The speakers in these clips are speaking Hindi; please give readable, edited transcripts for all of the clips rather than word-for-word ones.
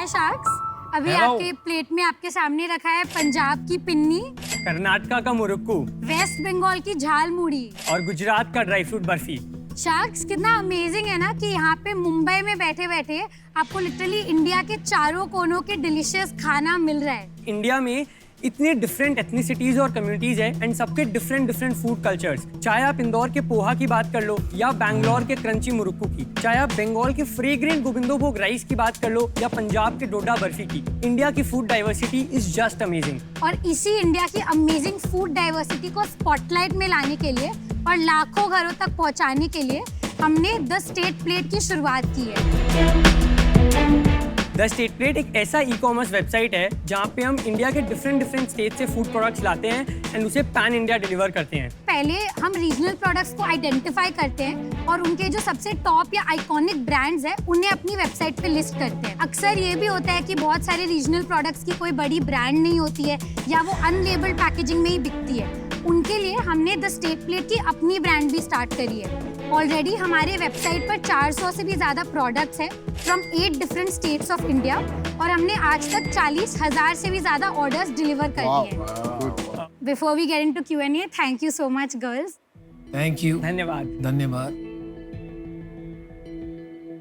हाय शार्क्स, अभी आपके प्लेट में आपके सामने रखा है पंजाब की पिन्नी, कर्नाटका का मुरुक्कू, वेस्ट बंगाल की झाल मुड़ी और गुजरात का ड्राई फ्रूट बर्फी। शार्क्स, कितना अमेजिंग है ना कि यहाँ पे मुंबई में बैठे बैठे आपको लिटरली इंडिया के चारों कोनों के डिलीशियस खाना मिल रहा है। इंडिया में इतने डिफरेंट एथनिसिटीज और कम्युनिटीज है एंड सबके डिफरेंट फूड कल्चर्स। चाहे आप इंदौर के पोहा की बात कर लो या बैंगलोर के क्रंची मुरुक्कू की, चाहे आप बंगाल के फ्रेग्रेंट गोविंदोभोग राइस की बात कर लो या पंजाब के डोडा बर्फी की, इंडिया की food diversity is just amazing. और इसी इंडिया की अमेजिंग फूड डाइवर्सिटी को स्पॉटलाइट में लाने के लिए और लाखों घरों तक पहुंचाने के लिए हमने द स्टेट प्लेट की शुरुआत की है। द स्टेट प्लेट एक ऐसा ई-कॉमर्स वेबसाइट है जहाँ पे हम इंडिया के डिफरेंट स्टेट से फूड प्रोडक्ट्स लाते हैं एंड उसे पैन इंडिया डिलीवर करते हैं। पहले हम रीजनल प्रोडक्ट्स को आइडेंटिफाई करते हैं और उनके जो सबसे टॉप या आइकॉनिक ब्रांड्स हैं उन्हें अपनी वेबसाइट पे लिस्ट करते हैं। अक्सर ये भी होता है कि बहुत सारे रीजनल प्रोडक्ट्स की कोई बड़ी ब्रांड नहीं होती है या वो अनलेबल्ड पैकेजिंग में ही बिकती है। उनके लिए हमने द स्टेट प्लेट की अपनी ब्रांड भी स्टार्ट करी है। ऑलरेडी हमारे वेबसाइट पर 400 से भी ज़्यादा प्रोडक्ट्स हैं from 8 different states of India और हमने आज तक 40,000 से भी ज़्यादा ऑर्डर्स डिलीवर कर दिए हैं। Before we get into Q&A, thank you so much girls. Thank you, धन्यवाद। धन्यवाद।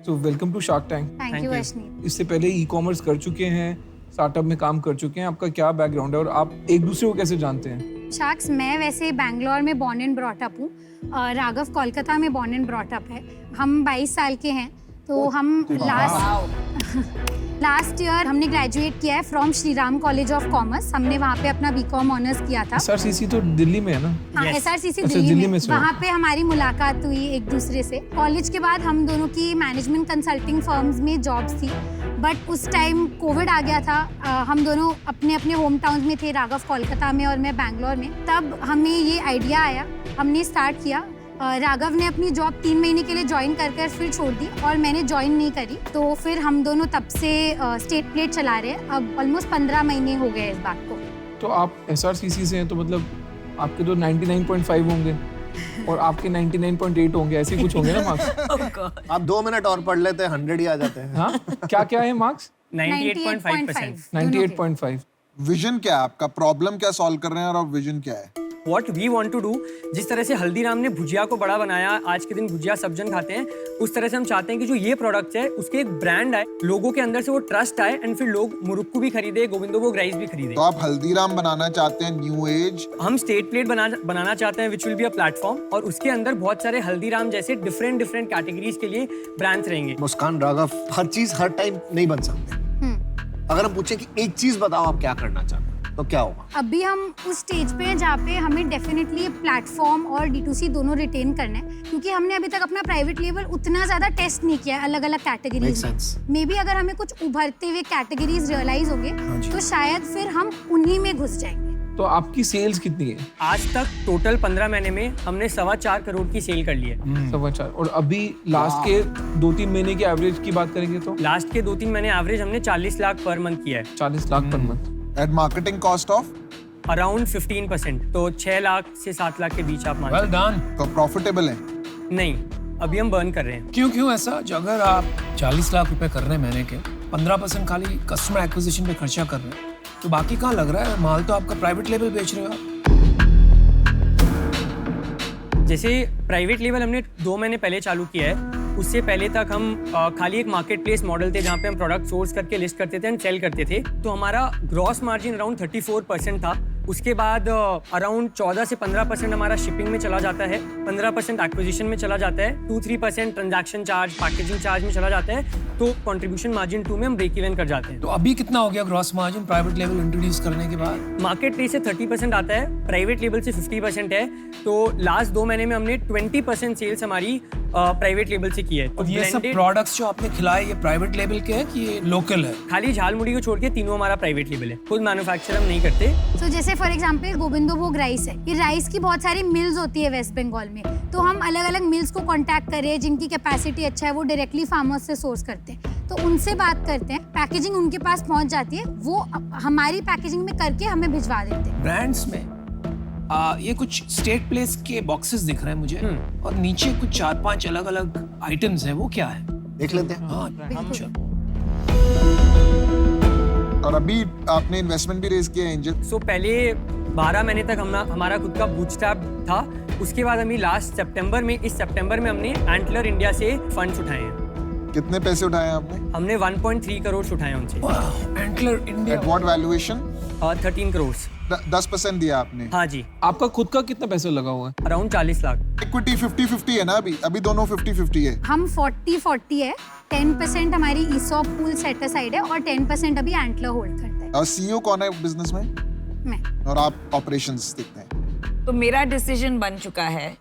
So welcome to Shark Tank. Thank you Ashneet. इससे पहले ई-कॉमर्स कर चुके हैं, स्टार्टअप में काम कर चुके हैं। आपका क्या बैकग्राउंड है और आप एक दूसरे को कैसे जानते हैं? शार्क्स, मैं वैसे बैंगलोर में बॉर्न एंड ब्रॉट अप हूँ। राघव कोलकाता में बॉर्न एंड ब्रॉट अप है। हम 22 साल के हैं। तो हम लास्ट ईयर हमने ग्रेजुएट किया है from Shri Ram college of commerce. हमने वहाँ पे अपना बीकॉम ऑनर्स किया था। SRCC तो दिल्ली में है ना? हाँ, Yes. SRCC अच्छा, दिल्ली दिल्ली में। में वहाँ पे हमारी मुलाकात हुई एक दूसरे से। कॉलेज के बाद हम दोनों की मैनेजमेंट कंसल्टिंग फर्म्स में जॉब्स थी, बट उस टाइम कोविड आ गया था। हम दोनों अपने अपने होम टाउन में थे, राघव कोलकाता में और मैं बैंगलोर में। तब हमें ये आइडिया आया, हमने स्टार्ट किया। राघव ने अपनी जॉब 3 महीने के लिए ज्वाइन कर फिर छोड़ दी और मैंने ज्वाइन नहीं करी। तो फिर हम दोनों तब से स्टेट प्लेट चला रहे हैं। अब ऑलमोस्ट 15 महीने हो गए इस बात को। तो आप SRCC से हैं तो मतलब आपके तो 99.5 होंगे और आपके 99.8 होंगे, ऐसे कुछ होंगे ना मार्क्स? आप 2 मिनट और पढ़ लेते हैं 100 ही आ जाते हैं। हाँ, क्या है मार्क्स? 98.5%। 98.5। विजन क्या है आपका? प्रॉब्लम क्या सॉल्व कर रहे हैं और अब विजन क्या है? What we want to do, जिस तरह से हल्दीराम ने भुजिया को बड़ा बनाया, आज के दिन भुजिया सब जन खाते हैं, उस तरह से हम चाहते हैं कि जो ये प्रोडक्ट है उसके एक ब्रांड आए, लोगों के अंदर से वो ट्रस्ट आए एंड फिर लोग मुरुक्कू भी खरीदे, गोविंदोभोग राइस भी खरीदे। तो आप हल्दीराम बनाना चाहते हैं न्यू एज? हम स्टेट प्लेट बनाना चाहते हैं which will be a platform और उसके अंदर बहुत सारे हल्दीराम जैसे डिफरेंट कैटेगरीज के लिए ब्रांड्स रहेंगे। मुस्कान, राघव, हर चीज हर टाइम नहीं बन सकते। अगर हम पूछे कि एक चीज बताओ आप क्या करना चाहते हैं तो क्या होगा? अभी हम उस स्टेज पे हैं जहाँ पे हमें डेफिनेटली प्लेटफॉर्म और D2C दोनों रिटेन करना है, क्योंकि हमने अभी तक अपना प्राइवेट लेवल उतना ज्यादा टेस्ट नहीं किया है अलग अलग कैटेगरीज में। मे बी अगर हमें कुछ उभरते हुए कैटेगरीज रियलाइज होंगे तो शायद फिर हम उन्हीं में घुस जाएंगे। तो आपकी सेल्स कितनी है? आज तक टोटल 15 महीने में हमने 4.25 करोड़ की सेल कर ली है। 4.25। और अभी लास्ट के 2-3 महीने की एवरेज की बात करेंगे तो लास्ट के 2-3 महीने एवरेज हमने 40 लाख पर मंथ किया है। 40 lakh per month. Eight marketing cost of around 15%, तो 6 लाख से 7 लाख के बीच आप मान वेल डन। तो प्रॉफिटेबल है? नहीं, अभी हम बर्न कर रहे हैं। क्यों ऐसा? जो अगर आप 40 लाख रुपए कर रहे हैं महीने के, 15% खाली कस्टमर एक्विजिशन पे खर्चा कर रहे हैं, तो बाकी कहाँ लग रहा है? माल तो आपका प्राइवेट लेवल बेच रहे हो आप। जैसे प्राइवेट लेवल हमने 2 महीने पहले चालू किया है, उससे पहले तक हम खाली एक मार्केट प्लेस मॉडल थे जहाँ पे हम प्रोडक्ट सोर्स करके लिस्ट करते थे एंड सेल करते थे। तो हमारा ग्रॉस मार्जिन अराउंड 34% था। उसके बाद अराउंड 14 से 15% हमारा शिपिंग में चला जाता है, 15% एक्विजिशन में चला जाता है, 2-3% ट्रांजैक्शन चार्ज, पैकेजिंग चार्ज में चला जाता है। तो कंट्रीब्यूशन मार्जिन 2 में हम ब्रेक इवन कर जाते हैं। तो अभी कितना हो गया gross margin private level introduce करने के बाद? मार्केट प्लेस से 30% आता है, प्राइवेट लेवल से 50% है। तो लास्ट 2 महीने में हमने 20% सेल्स हमारी प्राइवेट लेवल से की है। तो ये सब प्रोडक्ट्स जो आपने खिलाए ये प्राइवेट लेवल के हैं कि ये लोकल है? खाली झालमुड़ी को छोड़ के तीनों हमारा प्राइवेट लेवल है, खुद मैन्युफैक्चर हम नहीं करते। तो जैसे फॉर एग्जांपल गोविंदोभोग राइस है, ये राइस की बहुत सारी मिल्स होती है वेस्ट बंगाल में, तो हम अलग अलग मिल्स को कांटेक्ट कर रहे हैं जिनकी कैपेसिटी अच्छा है, वो डायरेक्टली फार्मर्स से सोर्स करते हैं, तो उनसे बात करते हैं, पैकेजिंग उनके पास पहुंच जाती है, वो हमारी पैकेजिंग में करके हमें भिजवा देते हैं। ब्रांड्स में ये कुछ स्टेट प्लेस के बॉक्सेस दिख रहे हैं मुझे और नीचे कुछ 4-5 अलग अलग आइटम्स हैं, वो क्या है? देख लेते हैं। हाँ, चलो। और अभी आपने इन्वेस्टमेंट भी रेज किया है एंजल। सो पहले 12 महीने तक हमारा खुद का बूटस्ट्रैप था। उसके बाद अभी लास्ट सितंबर में, इस सितंबर में हमने एंटलर इंडिया से फंड्स उठाए हैं। कितने पैसे उठाए हैं आपने? हमने 1.3 करोड़ उठाए हैं उनसे। Antler India. At what valuation? 13 crore. 10% दिया आपने। हाँ जी, आपका खुद का कितना पैसा लगा हुआ है? अराउंड 40 लाख। इक्विटी 50-50 है ना अभी दोनों 50-50 है। हम 40-40 है, 10% हमारी ईसॉप पूल सेट असाइड है और 10% अभी एंटलर होल्ड करता है। और सीईओ कौन है बिजनेस में? मैं। और आप ऑपरेशंस देखते हैं। तो मेरा डिसीजन बन चुका है।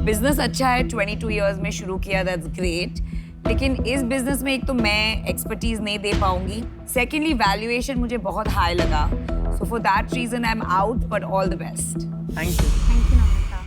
बिजनेस अच्छा है, 22 इयर्स में शुरू किया, दैट्स ग्रेट। लेकिन इस बिजनेस में एक तो मैं एक्सपर्टीज नहीं दे पाऊंगी, सेकेंडली वैल्यूएशन मुझे बहुत हाई लगा, so for that reason I am out, but all the best. Thank you. Thank you Namrata.